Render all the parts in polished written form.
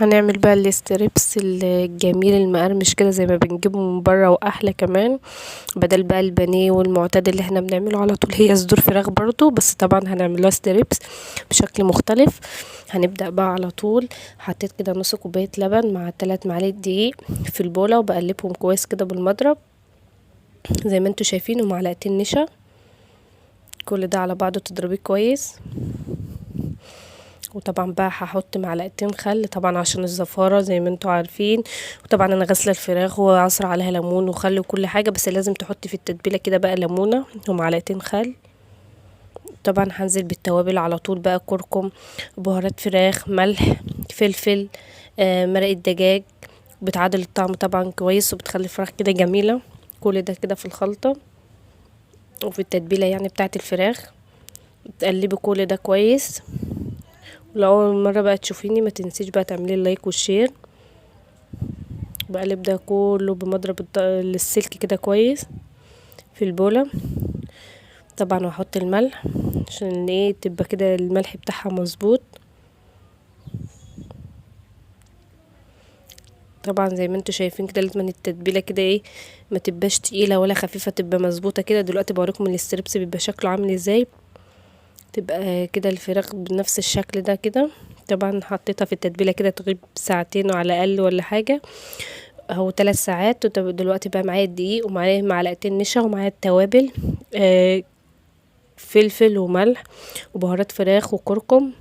هنعمل بقى الستريبس الجميل المقرمش كده زي ما بنجيبه من بره واحلى كمان، بدل بقى البانيه والمعتاد اللي احنا بنعمله على طول. هي صدور فراخ برضو، بس طبعا هنعملها ستريبس بشكل مختلف. هنبدأ بقى على طول. حطيت كده نص كوباية لبن مع 3 معالق دقيق في البولة، وبقلبهم كويس كده بالمضرب زي ما انتوا شايفين، ومعلقتين نشا. كل ده على بعضه تضربيه كويس. وطبعا بقى هحط معلقتين خل طبعا عشان الزفاره زي ما انتوا عارفين. وطبعا انا غاسله الفراخ وعصر عليها ليمون وخل وكل حاجه، بس لازم تحطي في التتبيله كده بقى ليمونه ومعلقتين خل. طبعا هنزل بالتوابل على طول بقى، كركم، بهارات فراخ، ملح، فلفل، مرقه دجاج، بتعادل الطعم طبعا كويس وبتخلي الفراخ كده جميله. كل ده كده في الخلطه وفي التتبيله يعني بتاعه الفراخ. تقلبي كل ده كويس. لو اول مره بقى تشوفيني ما تنسيش بقى تعملي اللايك والشير. بقلب ده كله بمضرب السلك كده كويس في البوله. طبعا هحط الملح عشان ايه تبقى كده الملح بتاعها مظبوط. طبعا زي ما انتوا شايفين كده لازم التتبيله كده ايه ما تبقاش تقيله ولا خفيفه، تبقى مظبوطه كده. دلوقتي بوريكم الستريبس بيبقى شكله عامل ازاي. تبقى كده الفراخ بنفس الشكل ده كده. طبعا حطيتها في التتبيله كده تغيب ساعتين على الاقل ولا حاجه، اهو 3 ساعات. دلوقتي بقى معايا الدقيق ومعايا معلقتين نشا ومعايا التوابل، فلفل وملح وبهارات فراخ وكركم.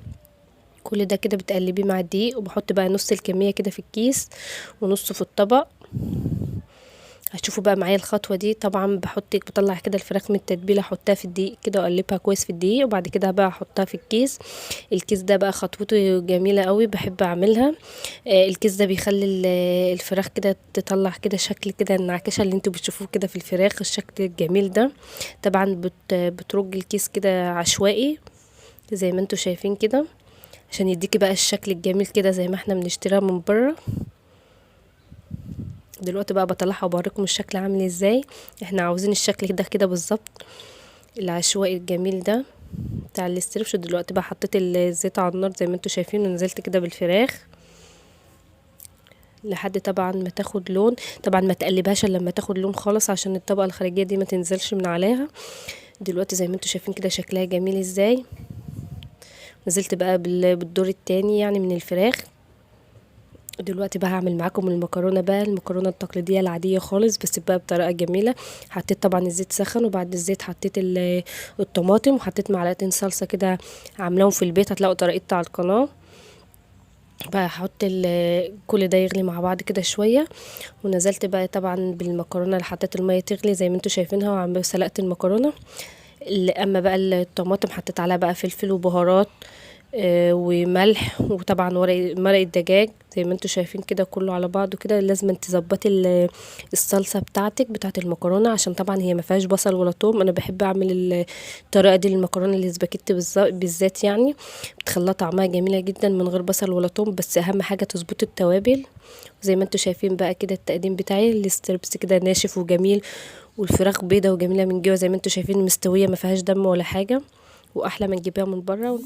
كل ده كده بتقلبيه مع الدقيق، وبحط بقى نص الكميه كده في الكيس ونصه في الطبق. هتشوفوا بقى معايا الخطوه دي. طبعا بطلع كده الفراخ من التتبيله، احطها في الدقيق كده واقلبها كويس في الدقيق، وبعد كده بقى احطها في الكيس. الكيس ده بقى خطوته جميله قوي بحب اعملها. الكيس ده بيخلي الفراخ كده تطلع كده شكل كده النعكشه اللي انتوا بتشوفوه كده في الفراخ، الشكل الجميل ده. طبعا بترج الكيس كده عشوائي زي ما انتوا شايفين كده، عشان يديكي بقى الشكل الجميل كده زي ما احنا بنشتريها من بره. دلوقتي بقى بطلعها وبوريكم الشكل عامل ازاي. احنا عاوزين الشكل ده كده بالظبط، العشوائي الجميل ده بتاع الاستريبش. دلوقتي بقى حطيت الزيت على النار زي ما انتوا شايفين، ونزلت كده بالفراخ لحد طبعا ما تاخد لون. طبعا ما تقلبهاش الا لما تاخد لون خالص عشان الطبقه الخارجيه دي ما تنزلش من عليها. دلوقتي زي ما انتوا شايفين كده شكلها جميل ازاي. نزلت بقى بالدور التاني يعني من الفراخ. دلوقتي بقى هعمل معاكم المكرونه بقى، المكرونه التقليديه العاديه خالص بس بقى بطريقه جميله. حطيت طبعا الزيت سخن، وبعد الزيت حطيت الطماطم، وحطيت معلقتين صلصه كده عاملاهم في البيت، هتلاقوا طريقتها على القناه. بقى هحط كل ده يغلي مع بعض كده شويه. ونزلت بقى طبعا بالمكرونه اللي حطيت الميه تغلي زي ما انتوا شايفينها، وسلقت المكرونه. اما بقى الطماطم حطيت عليها بقى فلفل وبهارات وملح، وطبعا مرق الدجاج زي ما انتوا شايفين كده كله على بعضه كده. لازم تظبطي الصلصه بتاعت المكرونه، عشان طبعا هي ما فيهاش بصل ولا ثوم. انا بحب اعمل الطريقه دي للمكرونه الاسباجيتي بالذات يعني، بتخليها طعمها جميله جدا من غير بصل ولا ثوم. بس اهم حاجه تظبطي التوابل. زي ما انتوا شايفين بقى كده التقديم بتاعي الستريبس كده ناشف وجميل، والفراخ بيضه وجميله من جوه زي ما انتوا شايفين مستويه ما فيهاش دم ولا حاجه، واحلى ما تجيبيها من بره.